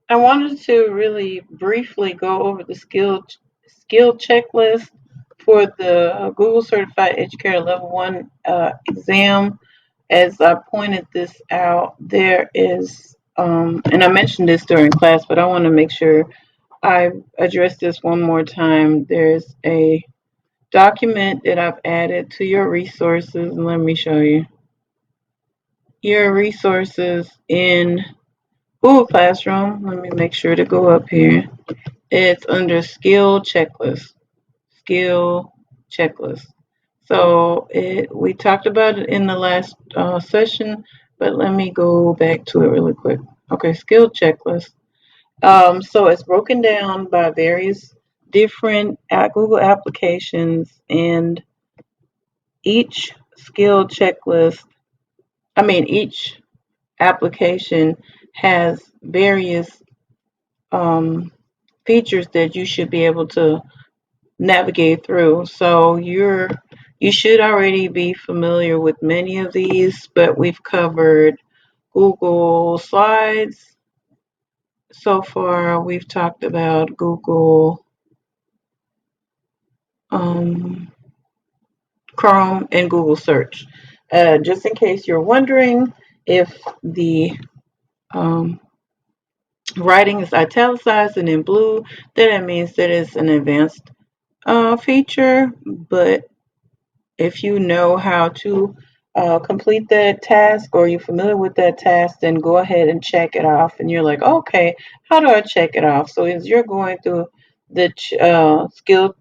I wanted to really briefly go over the skill checklist for the Google Certified Educator Level 1 exam. As I pointed this out, there is, and I mentioned this during class, but I want to make sure I address this one more time. There's a document that I've added to your resources. Let me show you. Your resources in Google Classroom. Let me make sure to go up here. It's under skill checklist. Skill checklist. So we talked about it in the last session, but let me go back to it really quick. Okay, skill checklist. So it's broken down by various different Google applications, and each skill checklist, each application has various um, features that you should be able to navigate through. So you should already be familiar with many of these, but we've covered Google Slides. So far, we've talked about Google um, Chrome and Google Search. Just in case you're wondering if the um, writing is italicized and in blue, then it means that it's an advanced feature. But if you know how to complete that task, or you're familiar with that task, then go ahead and check it off. And you're like, okay, how do I check it off? So as you're going through the skill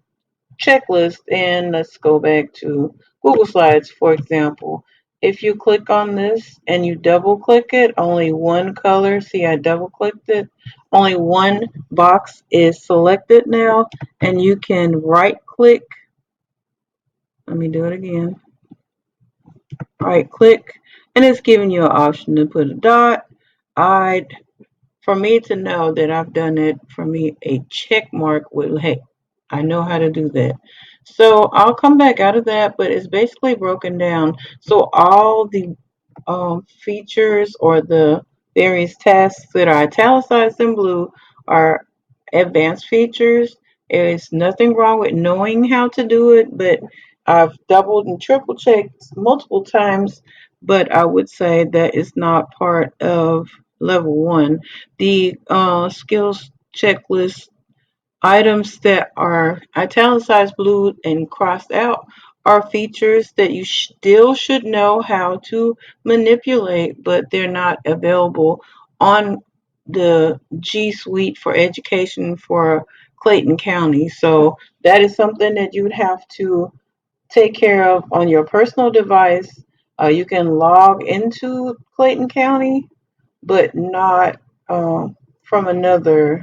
checklist, and let's go back to Google Slides, for example. If you click on this and you double click it, only one color, see I double clicked it, only one box is selected now, and you can right click. Let me do it again. Right click, and it's giving you an option to put a dot. I For me to know that I've done it, for me a check mark would, hey, I know how to do that. So I'll come back out of that, but it's basically broken down. So all the features or the various tasks that are italicized in blue are advanced features. There is nothing wrong with knowing how to do it, but I've doubled and triple checked multiple times, but I would say that it's not part of level 1. The skills checklist items that are italicized, blue, and crossed out are features that you still should know how to manipulate, but they're not available on the G Suite for Education for Clayton County. So that is something that you would have to take care of on your personal device. You can log into Clayton County, but not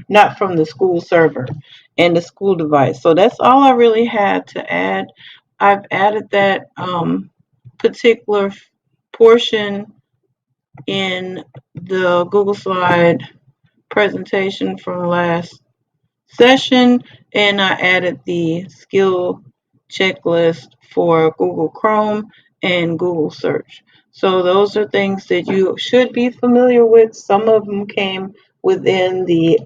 not from the school server and the school device. So that's all I really had to add. I've added that particular portion in the Google Slide presentation from last session, and I added the skill checklist for Google Chrome and Google Search. So those are things that you should be familiar with. Some of them came within the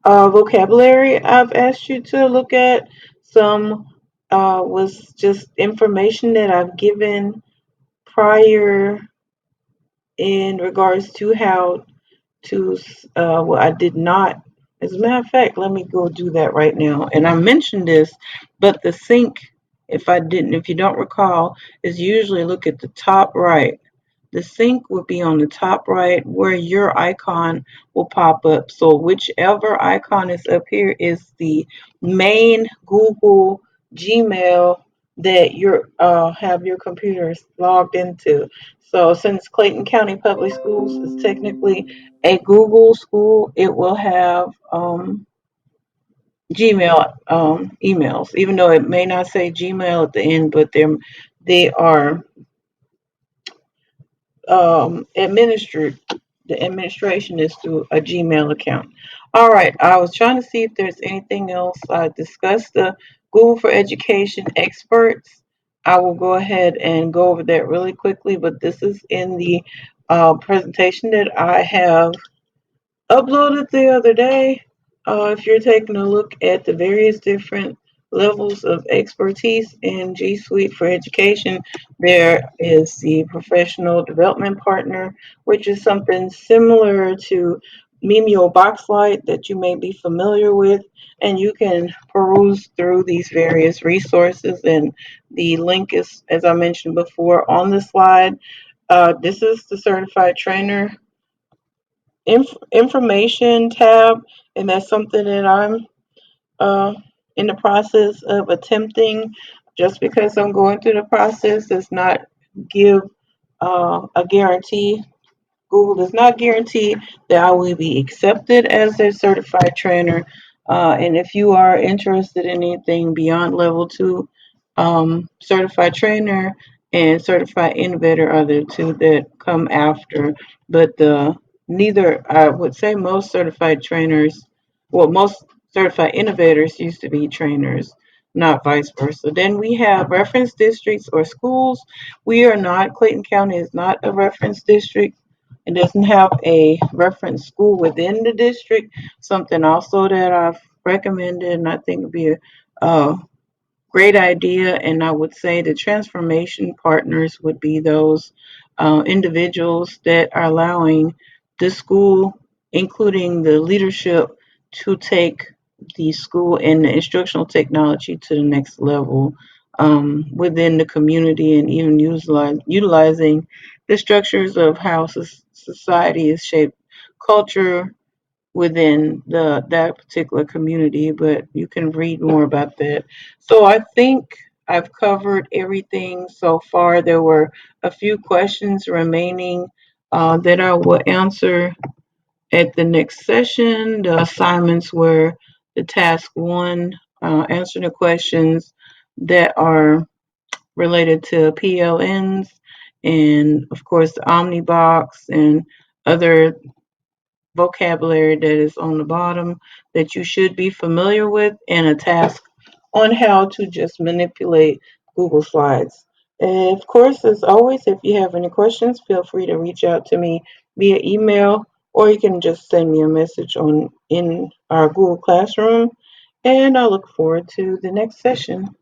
vocabulary I've asked you to look at. Some was just information that I've given prior in regards to how to, well, I did not. As a matter of fact, let me go do that right now. And I mentioned this, but the sync, if you don't recall, is usually look at the top right. The sync will be on the top right where your icon will pop up. So whichever icon is up here is the main Google Gmail that you have your computers logged into. So since Clayton County Public Schools is technically a Google school, it will have Gmail emails, even though it may not say Gmail at the end, but they are administered. The administration is through a Gmail account. All right, I was trying to see if there's anything else. I discussed the Google for Education experts. I will go ahead and go over that really quickly, but this is in the presentation that I have uploaded the other day. If you're taking a look at the various different levels of expertise in G Suite for Education, there is the Professional Development Partner, which is something similar to Mimeo Boxlight that you may be familiar with, and you can peruse through these various resources. And the link is, as I mentioned before, on the slide. This is the Certified Trainer information tab, and that's something that I'm uh, in the process of attempting. Just because I'm going through the process does not give a guarantee. Google does not guarantee that I will be accepted as a certified trainer. And if you are interested in anything beyond level two, certified trainer and certified innovator are the two that come after. But neither, I would say most certified trainers, well, most certified innovators used to be trainers, not vice versa. Then we have reference districts or schools. We are not, Clayton County is not a reference district. It doesn't have a reference school within the district. Something also that I've recommended and I think would be a great idea. And I would say the transformation partners would be those individuals that are allowing the school, including the leadership, to take the school and the instructional technology to the next level within the community, and even utilizing the structures of how society is shaped, culture, within the that particular community, but you can read more about that. So I think I've covered everything so far. There were a few questions remaining that I will answer at the next session. The assignments were the task one, answering the questions that are related to PLNs, and of course the Omnibox and other vocabulary that is on the bottom that you should be familiar with, and a task on how to just manipulate Google Slides. And of course, as always, if you have any questions, feel free to reach out to me via email, or you can just send me a message on in our Google Classroom. And I look forward to the next session.